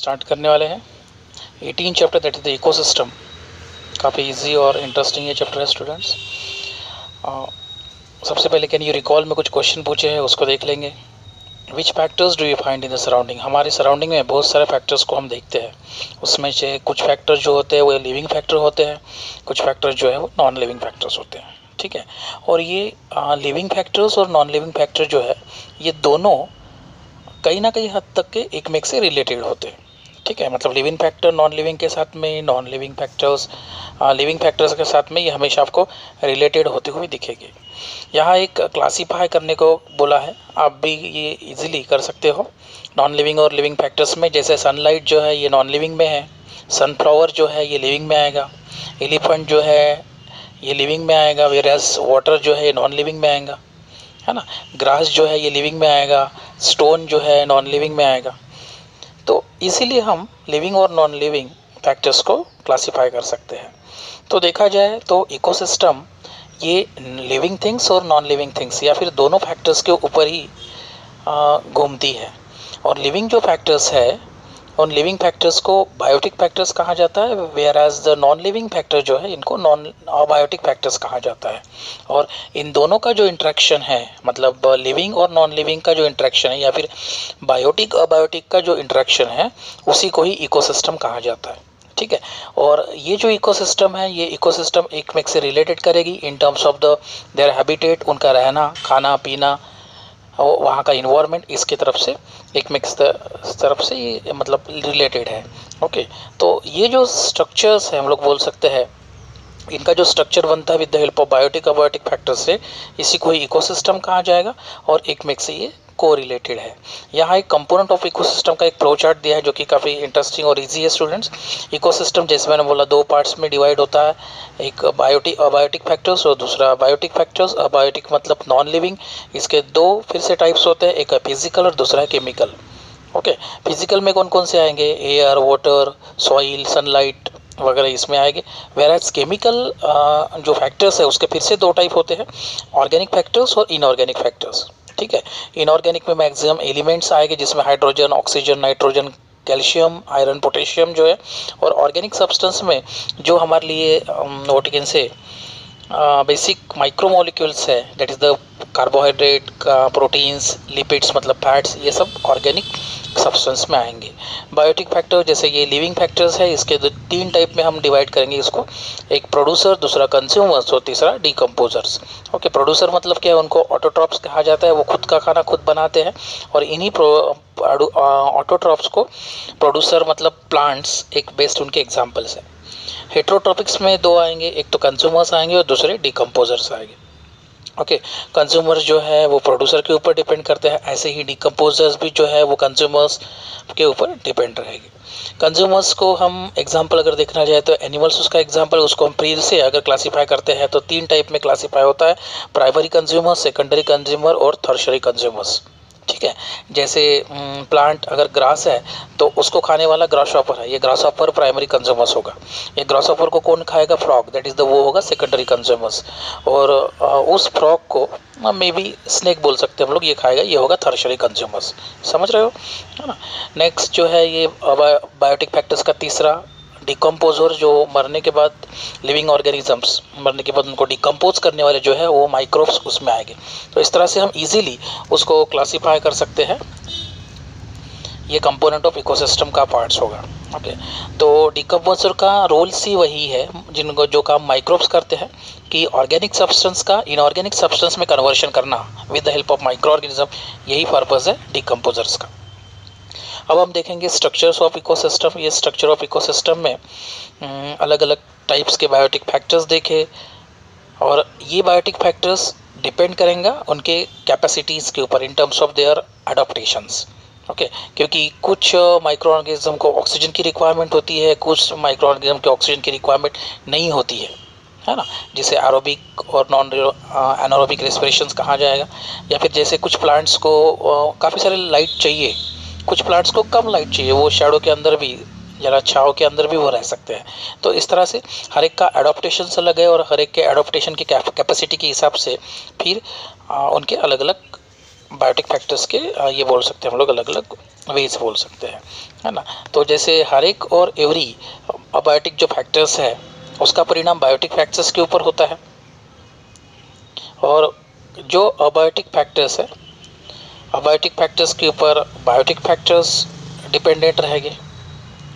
Start करने वाले हैं 18 chapter that is the ecosystem. काफ़ी इजी और इंटरेस्टिंग ये चैप्टर है स्टूडेंट्स। सबसे पहले कैन यू रिकॉल में कुछ क्वेश्चन पूछे हैं, उसको देख लेंगे। विच factors do you find in the surrounding. हमारे सराउंडिंग में बहुत सारे फैक्टर्स को हम देखते हैं, उसमें से कुछ फैक्टर्स जो होते हैं वो लिविंग फैक्टर होते हैं, कुछ फैक्टर्स जो है वो नॉन लिविंग फैक्टर्स होते हैं। ठीक है, और ये लिविंग फैक्टर्स और नॉन लिविंग फैक्टर जो है ये दोनों कहीं ना कहीं हद तक के एक में से रिलेटेड होते हैं। ठीक है, मतलब लिविंग फैक्टर नॉन लिविंग के साथ में, non living factors living factors के साथ में ये हमेशा आपको रिलेटेड होते हुए दिखेंगे। यहाँ एक क्लासीफाई करने को बोला है, आप भी ये इजीली कर सकते हो नॉन लिविंग और लिविंग फैक्टर्स में। जैसे सनलाइट जो है ये नॉन लिविंग में है, सनफ्लावर जो है ये लिविंग में आएगा, एलिफेंट जो है ये लिविंग में आएगा, वेयरएज वाटर जो है नॉन लिविंग में आएगा, है ना। ग्रास जो है ये लिविंग में आएगा, स्टोन जो है नॉन लिविंग में आएगा। तो इसीलिए हम लिविंग और नॉन लिविंग फैक्टर्स को क्लासिफाई कर सकते हैं। तो देखा जाए तो इकोसिस्टम ये लिविंग थिंग्स और नॉन लिविंग थिंग्स या फिर दोनों फैक्टर्स के ऊपर ही घूमती है। और लिविंग जो फैक्टर्स है उन लिविंग फैक्टर्स को बायोटिक फैक्टर्स कहा जाता है, whereas the non living factor जो है इनको नॉन बायोटिक फैक्टर्स कहा जाता है। और इन दोनों का जो इंट्रैक्शन है, मतलब लिविंग और नॉन लिविंग का जो इंट्रैक्शन है या फिर बायोटिक अबायोटिक का जो इंट्रैक्शन है उसी को ही इकोसिस्टम कहा जाता है। ठीक है, और ये जो इकोसिस्टम है ये इकोसिस्टम एक में से रिलेटेड करेगी in terms of the their habitat, उनका रहना, खाना पीना, वहाँ का इन्वायरमेंट, इसके तरफ से एक मिक्स तरफ से ये मतलब रिलेटेड है। ओके, तो ये जो स्ट्रक्चर्स हैं हम लोग बोल सकते हैं, इनका जो स्ट्रक्चर बनता है with the help of biotic abiotic factors से, इसी को ही इकोसिस्टम कहा जाएगा और एक मिक्स से ये को रिलेटेड है। यहाँ एक कंपोनेंट ऑफ इकोसिस्टम का एक फ्लो चार्ट दिया है जो कि काफ़ी इंटरेस्टिंग और इजी है स्टूडेंट्स। इकोसिस्टम जैसे मैंने बोला दो पार्ट्स में डिवाइड होता है, एक बायोटिक अबायोटिक फैक्टर्स और दूसरा बायोटिक फैक्टर्स। अबायोटिक मतलब नॉन लिविंग, इसके दो फिर से टाइप्स होते हैं, एक है फिजिकल और दूसरा है केमिकल। ओके, फिजिकल में कौन कौन से आएंगे, एयर, वाटर, सॉइल, सनलाइट वगैरह इसमें आएंगे। वेराज केमिकल जो फैक्टर्स है उसके फिर से दो टाइप होते हैं, ऑर्गेनिक फैक्टर्स और इनऑर्गेनिक फैक्टर्स। ठीक है, इनऑर्गेनिक में मैक्सिमम एलिमेंट्स आएंगे जिसमें hydrogen, oxygen, nitrogen, calcium, iron, potassium जो है। और ऑर्गेनिक सब्सटेंस में जो हमारे लिए what you can say basic micromolecules है, that is the carbohydrate, proteins, lipids मतलब फैट्स, ये सब ऑर्गेनिक सब्सटेंस में आएंगे। बायोटिक फैक्टर जैसे ये लिविंग फैक्टर्स है, इसके तीन टाइप में हम डिवाइड करेंगे इसको, एक प्रोड्यूसर, दूसरा कंज्यूमर्स और तीसरा डिकम्पोजर्स। ओके, प्रोड्यूसर मतलब क्या है, उनको ऑटोट्रॉप्स कहा जाता है, वो खुद का खाना खुद बनाते हैं। और इन्हीं ऑटोट्रॉप्स को प्रोड्यूसर मतलब प्लांट्स एक बेस्ट उनके एग्जाम्पल्स हैं। हेट्रोट्रॉपिक्स में दो आएंगे, एक तो कंज्यूमर्स आएंगे और दूसरे डिकम्पोजर्स आएंगे। ओके, कंज्यूमर्स जो है वो प्रोड्यूसर के ऊपर डिपेंड करते हैं, ऐसे ही डिकम्पोजर्स भी जो है वो कंज्यूमर्स के ऊपर डिपेंड रहेगी। कंज्यूमर्स को हम एग्जांपल अगर देखना जाए तो एनिमल्स उसका एग्जांपल, उसको हम फिर से अगर क्लासीफाई करते हैं तो तीन टाइप में क्लासीफाई होता है, प्राइमरी कंज्यूमर, सेकेंडरी कंज्यूमर और थर्शरी कंज्यूमर्स। ठीक है, जैसे प्लांट अगर ग्रास है तो उसको खाने वाला ग्रासहॉपर है, ये ग्रासहॉपर प्राइमरी कंज्यूमर्स होगा। ये ग्रासहॉपर को कौन खाएगा, फ्रॉग, दैट इज़ द वो होगा सेकेंडरी कंज्यूमर्स। और उस फ्रॉग को मे बी स्नेक बोल सकते हैं हम लोग, ये खाएगा, ये होगा थर्शरी कंज्यूमर्स। समझ रहे हो, है ना। नेक्स्ट जो है ये बायोटिक फैक्टर्स का तीसरा, डिकम्पोजर, जो मरने के बाद लिविंग ऑर्गेनिजम्स मरने के बाद उनको डिकम्पोज करने वाले जो है वो माइक्रोब्स उसमें आएंगे। तो इस तरह से हम इजीली उसको क्लासीफाई कर सकते हैं, ये कंपोनेंट ऑफ इकोसिस्टम का पार्ट्स होगा। ओके, तो डिकम्पोजर का रोल सी वही है जिनको जो काम माइक्रोब्स करते हैं कि ऑर्गेनिक सब्सटेंस का इनऑर्गेनिक सब्सटेंस में कन्वर्शन करना with the help of micro organism, यही पर्पज़ है डिकम्पोजर्स का। अब हम देखेंगे स्ट्रक्चर्स ऑफ इकोसिस्टम। ये स्ट्रक्चर ऑफ इकोसिस्टम में अलग अलग टाइप्स के बायोटिक फैक्टर्स देखे, और ये बायोटिक फैक्टर्स डिपेंड करेंगे उनके कैपेसिटीज़ के ऊपर in terms of their adaptations. Okay, क्योंकि कुछ माइक्रो ऑर्गेनिज्म को ऑक्सीजन की रिक्वायरमेंट होती है, कुछ माइक्रो ऑर्गेनिज्म की ऑक्सीजन की रिक्वायरमेंट नहीं होती है ना, जिसे एरोबिक और नॉन एनारोबिक रेस्पिरेशंस कहा जाएगा। या फिर जैसे कुछ प्लांट्स को काफ़ी सारे लाइट चाहिए, कुछ प्लांट्स को कम लाइट चाहिए, वो शैडो के अंदर भी, जरा छाँव के अंदर भी वो रह सकते हैं। तो इस तरह से हर एक का एडॉप्टेशन अलग है, और हर एक के एडॉप्टेशन की कैपेसिटी के हिसाब से फिर उनके अलग अलग बायोटिक फैक्टर्स के ये बोल सकते हैं हम लोग अलग अलग वेज बोल सकते हैं, है ना। तो जैसे हर एक और एवरी अबायोटिक जो फैक्टर्स है उसका परिणाम बायोटिक फैक्टर्स के ऊपर होता है, और जो अबायोटिक फैक्टर्स है अबायोटिक फैक्टर्स के ऊपर बायोटिक फैक्टर्स डिपेंडेंट रहेंगे।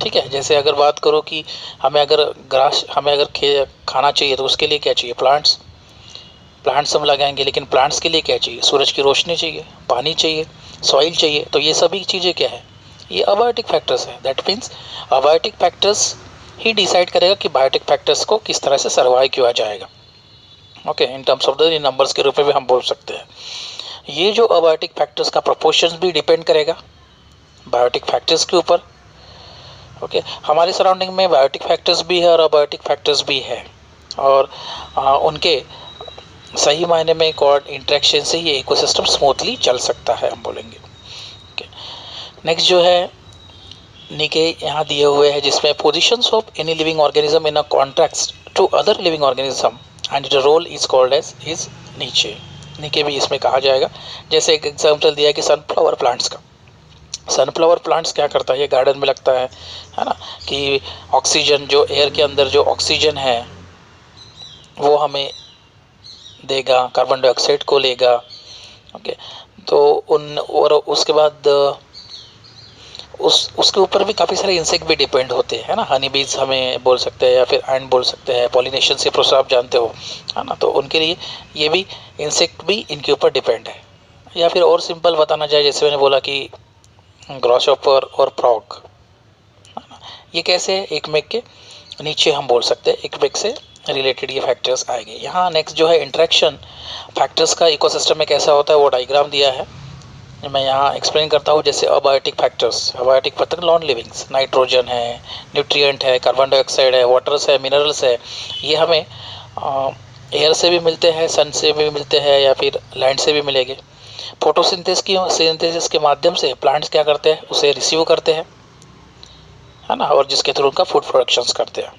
ठीक है, जैसे अगर बात करो कि हमें अगर खाना चाहिए तो उसके लिए क्या चाहिए, प्लांट्स हम लगाएंगे, लेकिन प्लांट्स के लिए क्या चाहिए, सूरज की रोशनी चाहिए, पानी चाहिए, सॉइल चाहिए। तो ये सभी चीज़ें क्या है, ये अबायोटिक फैक्टर्स है। That means abiotic factors he decide करेगा कि बायोटिक फैक्टर्स को किस तरह से सर्वाइव किया जाएगा। Okay, in terms of the numbers के रूप में भी हम बोल सकते हैं। ये जो अबायोटिक फैक्टर्स का प्रोपोर्शन भी डिपेंड करेगा बायोटिक फैक्टर्स के ऊपर। ओके, हमारे सराउंडिंग में बायोटिक फैक्टर्स भी है और अबायोटिक फैक्टर्स भी है, और उनके सही मायने में कॉर्ड इंटरेक्शन से ये इकोसिस्टम स्मूथली चल सकता है, हम बोलेंगे। ओके, नेक्स्ट जो है नीचे यहाँ दिए हुए हैं, जिसमें positions of any living organism in a context to other living organism and the role is called as is नीचे भी इसमें कहा जाएगा। जैसे एक एग्जाम्पल दिया है कि सनफ्लावर प्लांट्स का। सनफ्लावर प्लांट्स क्या करता है, ये गार्डन में लगता है ना, कि ऑक्सीजन, जो एयर के अंदर जो ऑक्सीजन है वो हमें देगा, कार्बन डाइऑक्साइड को लेगा। ओके, तो और उसके बाद उसके ऊपर भी काफ़ी सारे इंसेक्ट भी डिपेंड होते हैं, है ना। हनी बीज हमें बोल सकते हैं या फिर एंड बोल सकते हैं, पॉलिनेशन से प्रोसेस आप जानते हो, है ना। तो उनके लिए ये भी इंसेक्ट भी इनके ऊपर डिपेंड है। या फिर और सिंपल बताना जाए, जैसे मैंने बोला कि ग्रॉसहॉपर और फ्रॉग, ये कैसे एक मेक के नीचे हम बोल सकते हैं, एक मेक से रिलेटेड ये फैक्टर्स आएंगे। यहाँ नेक्स्ट जो है इंटरेक्शन फैक्टर्स का इकोसिस्टम में कैसा होता है वो डायग्राम दिया है, मैं यहाँ एक्सप्लेन करता हूँ। जैसे अबायोटिक फैक्टर्स, अबायोटिक मतलब नॉन लिविंग्स, नाइट्रोजन है, न्यूट्रिएंट है, कार्बन डाइऑक्साइड है, वाटर्स है, मिनरल्स है। ये हमें एयर से भी मिलते हैं, सन से भी मिलते हैं, या फिर लैंड से भी मिलेंगे। सिंथेसिस के माध्यम से प्लांट्स क्या करते हैं, उसे रिसीव करते हैं, है ना, और जिसके थ्रू उनका फूड प्रोडक्शंस करते हैं।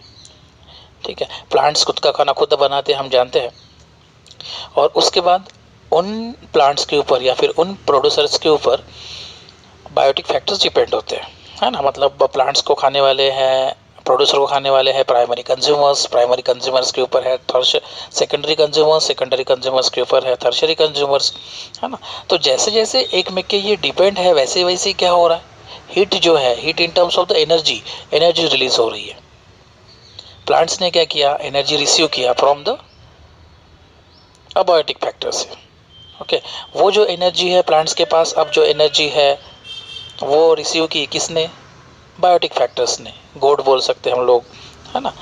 ठीक है, प्लांट्स खुद का खाना खुद बनाते हैं, हम जानते हैं। और उसके बाद उन प्लांट्स के ऊपर या फिर उन प्रोड्यूसर्स के ऊपर बायोटिक फैक्टर्स डिपेंड होते हैं, है ना। मतलब प्लांट्स को खाने वाले हैं, प्रोड्यूसर को खाने वाले हैं प्राइमरी कंज्यूमर्स के ऊपर है सेकेंडरी कंज्यूमर्स के ऊपर है टर्शरी कंज्यूमर्स, है ना। तो जैसे जैसे एक में के ये डिपेंड है, वैसे वैसे क्या हो रहा है, हीट जो है, heat in terms of the energy release हो रही है। प्लांट्स ने क्या किया, एनर्जी रिसीव किया फ्रॉम द अबायोटिक फैक्टर से। ओके, वो जो एनर्जी है प्लांट्स के पास, अब जो एनर्जी है वो रिसीव की किसने, बायोटिक फैक्टर्स ने, गोड बोल सकते हैं हम लोग, है ना।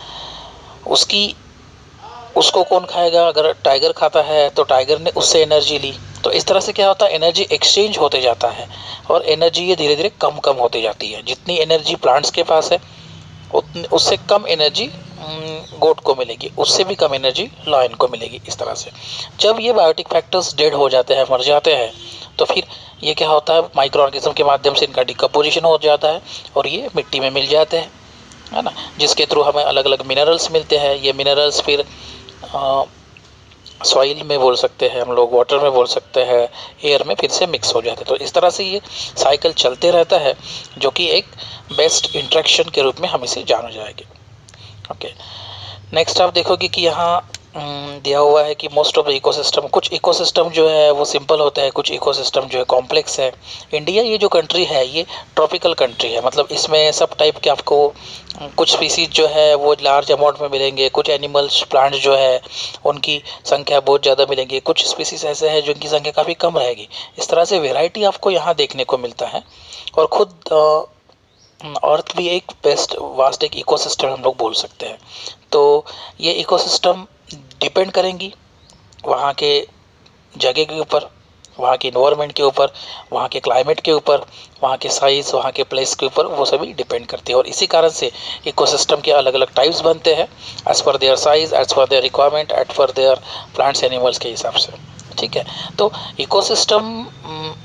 उसको कौन खाएगा, अगर टाइगर खाता है तो टाइगर ने उससे एनर्जी ली। तो इस तरह से क्या होता है, एनर्जी एक्सचेंज होते जाता है, और एनर्जी ये धीरे धीरे कम होती जाती है। जितनी एनर्जी प्लांट्स के पास है उससे कम एनर्जी गोट को मिलेगी, उससे भी कम एनर्जी लायन को मिलेगी। इस तरह से जब ये बायोटिक फैक्टर्स डेड हो जाते हैं, मर जाते हैं, तो फिर ये क्या होता है, माइक्रो ऑर्गेनिज्म के माध्यम से इनका डिकम्पोजिशन हो जाता है और ये मिट्टी में मिल जाते हैं, है ना, जिसके थ्रू हमें अलग अलग मिनरल्स मिलते हैं। ये मिनरल्स फिर सॉइल में बोल सकते हैं हम लोग, वाटर में बोल सकते हैं, एयर में फिर से मिक्स हो जाते हैं। तो इस तरह से ये साइकिल चलते रहता है, जो कि एक बेस्ट इंट्रैक्शन के रूप में हम इसे जाना जाएंगे। ओके, नेक्स्ट आप देखोगे कि यहाँ दिया हुआ है कि मोस्ट ऑफ द इकोसिस्टम, कुछ इकोसिस्टम जो है वो सिंपल होता है, कुछ इकोसिस्टम जो है कॉम्प्लेक्स है। इंडिया ये जो कंट्री है ये ट्रॉपिकल कंट्री है, मतलब इसमें सब टाइप के आपको कुछ स्पीसीज जो है वो लार्ज अमाउंट में मिलेंगे, कुछ एनिमल्स प्लांट्स जो है उनकी संख्या बहुत ज़्यादा मिलेंगी, कुछ स्पीसीज ऐसे हैं जिनकी संख्या काफ़ी कम रहेगी। इस तरह से वेराइटी आपको यहाँ देखने को मिलता है, और खुद अर्थ भी एक बेस्ट वास्ट एक इकोसिस्टम हम लोग बोल सकते हैं। तो ये इकोसिस्टम डिपेंड करेंगी वहाँ के जगह के ऊपर, वहाँ के इन्वायरमेंट के ऊपर, वहाँ के क्लाइमेट के ऊपर, वहाँ के साइज़, वहाँ के प्लेस के ऊपर, वो सभी डिपेंड करती है। और इसी कारण से इकोसिस्टम के अलग अलग टाइप्स बनते हैं, as per their size, as per their requirement, as per their plants animals के हिसाब से। ठीक है, तो इकोसिस्टम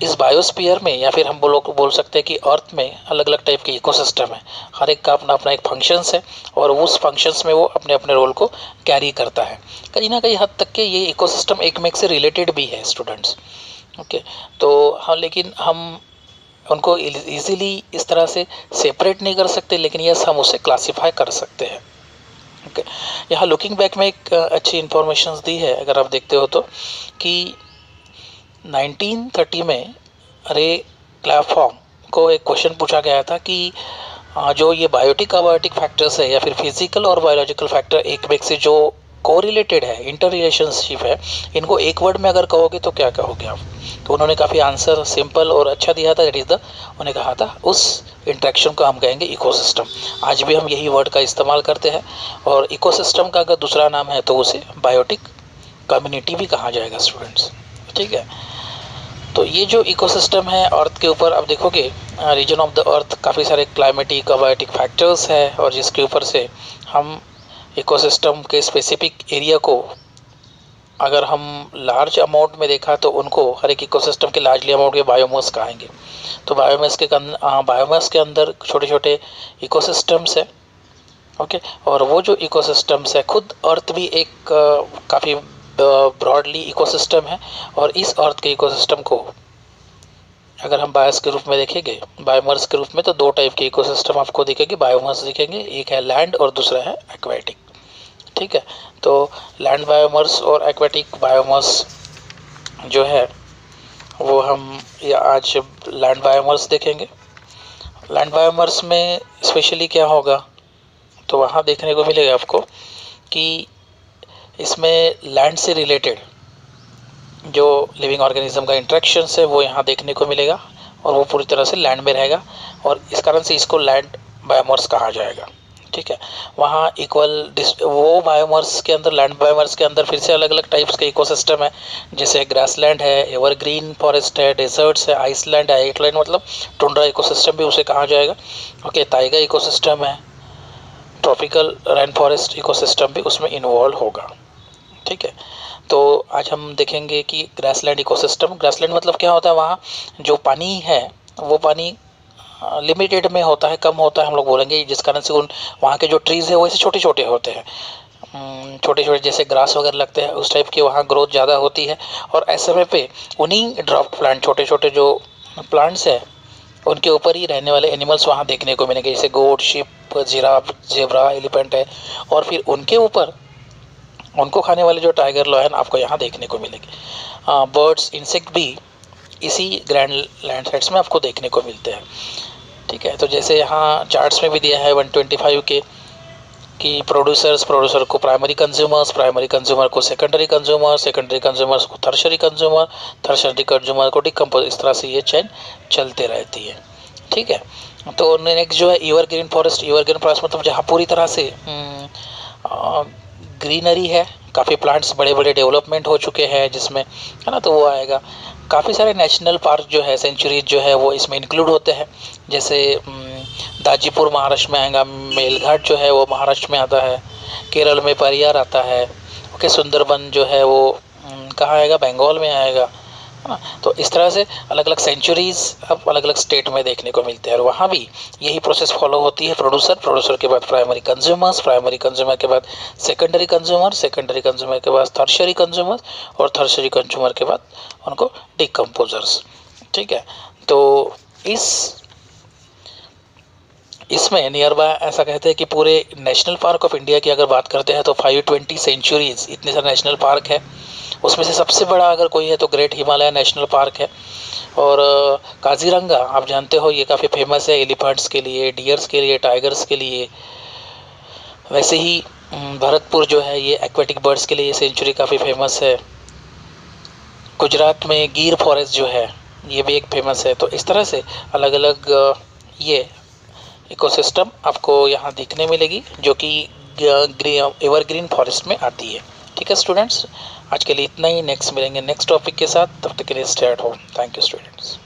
इस बायोस्फीयर में, या फिर हम बोल सकते हैं कि अर्थ में अलग अलग टाइप के इकोसिस्टम है, हर एक का अपना अपना एक फंक्शंस है, और उस फंक्शंस में वो अपने अपने रोल को कैरी करता है। कहीं ना कहीं हद तक के ये इकोसिस्टम एक में एक से रिलेटेड भी है स्टूडेंट्स। ओके, तो हाँ, लेकिन हम उनको इजीली इस तरह से सेपरेट नहीं कर सकते, लेकिन यस हम उसे क्लासिफाई कर सकते हैं। ओके, यहाँ लुकिंग बैक में एक अच्छी इंफॉर्मेशन दी है, अगर आप देखते हो तो, कि 1930 में रे क्लैफॉर्म को एक क्वेश्चन पूछा गया था कि जो ये बायोटिक अबायोटिक फैक्टर्स है या फिर फिजिकल और बायोलॉजिकल फैक्टर एक एक से जो कोरिलेटेड है, इंटर रिलेशनशिप है, इनको एक वर्ड में अगर कहोगे तो क्या कहोगे आप? तो उन्होंने काफ़ी आंसर सिंपल और अच्छा दिया था। दैट इज़ द, उन्होंने कहा था उस इंट्रैक्शन को हम कहेंगे इकोसिस्टम। आज भी हम यही वर्ड का इस्तेमाल करते हैं, और इकोसिस्टम का अगर दूसरा नाम है तो उसे बायोटिक कम्युनिटी भी कहा जाएगा स्टूडेंट्स। ठीक है, तो ये जो इकोसिस्टम है अर्थ के ऊपर, अब देखोगे रीजन ऑफ द अर्थ काफ़ी सारे क्लाइमेटिक अबायोटिक फैक्टर्स है, और जिसके ऊपर से हम इकोसिस्टम के स्पेसिफिक एरिया को अगर हम लार्ज अमाउंट में देखा तो उनको हर एक इकोसिस्टम के लार्जली अमाउंट के बायोमास कहेंगे। तो बायोमास के अंदर छोटे छोटे इकोसिस्टम्स है। ओके, और वो जो इकोसिस्टम्स है, खुद अर्थ भी एक काफ़ी ब्रॉडली इकोसिस्टम है, और इस अर्थ के इकोसिस्टम को अगर हम बायोस के रूप में देखेंगे, बायोमास के रूप में, तो दो टाइप के इकोसिस्टम आपको दिखेंगे, बायोमास दिखेंगे, एक है लैंड और दूसरा है एक्वेटिक। ठीक है, तो लैंड बायोमास और एक्वेटिक बायोमास जो है वो हम या आज लैंड बायोमास देखेंगे। लैंड बायोमास में स्पेशली क्या होगा, तो वहाँ देखने को मिलेगा आपको कि इसमें लैंड से रिलेटेड जो लिविंग ऑर्गेनिज्म का इंट्रैक्शन है वो यहाँ देखने को मिलेगा, और वो पूरी तरह से लैंड में रहेगा, और इस कारण से इसको लैंड बायोमास कहा जाएगा। ठीक है, वहाँ इक्वल वो बायोमास के अंदर, लैंड बायोमास के अंदर फिर से अलग अलग टाइप्स के इकोसिस्टम है, जैसे ग्रासलैंड है, एवरग्रीन फॉरेस्ट है, डेजर्ट्स है, आइसलैंड है, आइसलैंड मतलब टुंड्रा इकोसिस्टम भी उसे कहा जाएगा। ओके, ताइगा इकोसिस्टम है, ट्रॉपिकल रेन फॉरेस्ट इकोसिस्टम भी उसमें इन्वॉल्व होगा। ठीक है, तो आज हम देखेंगे कि ग्रासलैंड इकोसिस्टम, ग्रासलैंड मतलब क्या होता है, वहाँ जो पानी है वो पानी लिमिटेड में होता है, कम होता है हम लोग बोलेंगे, जिस कारण से उन वहाँ के जो ट्रीज़ है वो ऐसे छोटे छोटे होते हैं, छोटे छोटे जैसे ग्रास वगैरह लगते हैं उस टाइप के वहाँ ग्रोथ ज़्यादा होती है। और ऐसे समय पे उन्हीं ड्राफ्ट प्लांट, छोटे छोटे जो प्लांट्स है उनके ऊपर ही रहने वाले एनिमल्स वहाँ देखने को मिलेंगे, जैसे गोट, शिप, जिराफ, जेब्रा, एलिफेंट है, और फिर उनके ऊपर उनको खाने वाले जो टाइगर, लॉयन आपको यहाँ देखने को मिलेंगे। बर्ड्स, इंसेक्ट भी इसी ग्रैंड लैंडस्लाइड्स में आपको देखने को मिलते हैं। ठीक है, तो जैसे यहाँ चार्ट्स में भी दिया है 125 के कि प्रोड्यूसर को प्राइमरी कंज्यूमर को सेकेंडरी कंज्यूमर्स को थर्शरी कंज्यूमर को डिकम्पोज, इस तरह से ये चेन चलते रहती है। ठीक है, तो नेक्स्ट जो है एवरग्रीन फॉरेस्ट मतलब जहाँ पूरी तरह से ग्रीनरी है, काफ़ी प्लांट्स बड़े बड़े डेवलपमेंट हो चुके हैं जिसमें, है ना, तो वो आएगा। काफ़ी सारे नेशनल पार्क जो है, सेंचुरीज जो है वो इसमें इंक्लूड होते हैं, जैसे दाजीपुर महाराष्ट्र में आएगा, मेलघाट जो है वो महाराष्ट्र में आता है, केरल में परियार आता है। ओके, सुंदरबन जो है वो कहाँ आएगा, बंगाल में आएगा, है ना। तो इस तरह से अलग अलग सेंचुरीज अब अलग अलग स्टेट में देखने को मिलते हैं, और वहाँ भी यही प्रोसेस फॉलो होती है। प्रोड्यूसर के बाद प्राइमरी कंज्यूमर के बाद सेकेंडरी कंज्यूमर के बाद थर्शरी कंज्यूमर, और थर्शरी कंज्यूमर के बाद उनको डिकम्पोजर्स। ठीक है, तो इसमें नियर बाय ऐसा कहते हैं कि पूरे नेशनल पार्क ऑफ इंडिया की अगर बात करते हैं तो 520 सेंचुरीज, इतने सारे नेशनल पार्क है, उसमें से सबसे बड़ा अगर कोई है तो ग्रेट हिमालय नेशनल पार्क है। और काजीरंगा आप जानते हो ये काफ़ी फेमस है एलिफेंट्स के लिए, डियर्स के लिए, टाइगर्स के लिए। वैसे ही भरतपुर जो है ये एक्वेटिक बर्ड्स के लिए सेंचुरी काफ़ी फेमस है। गुजरात में गिर फॉरेस्ट जो है ये भी एक फेमस है। तो इस तरह से अलग अलग ये इकोसिस्टम आपको यहाँ दिखने मिलेगी जो कि एवरग्रीन फॉरेस्ट में आती है। ठीक है स्टूडेंट्स, आज के लिए इतना ही। नेक्स्ट मिलेंगे नेक्स्ट टॉपिक के साथ, तब तक के लिए stay at home. Thank you students.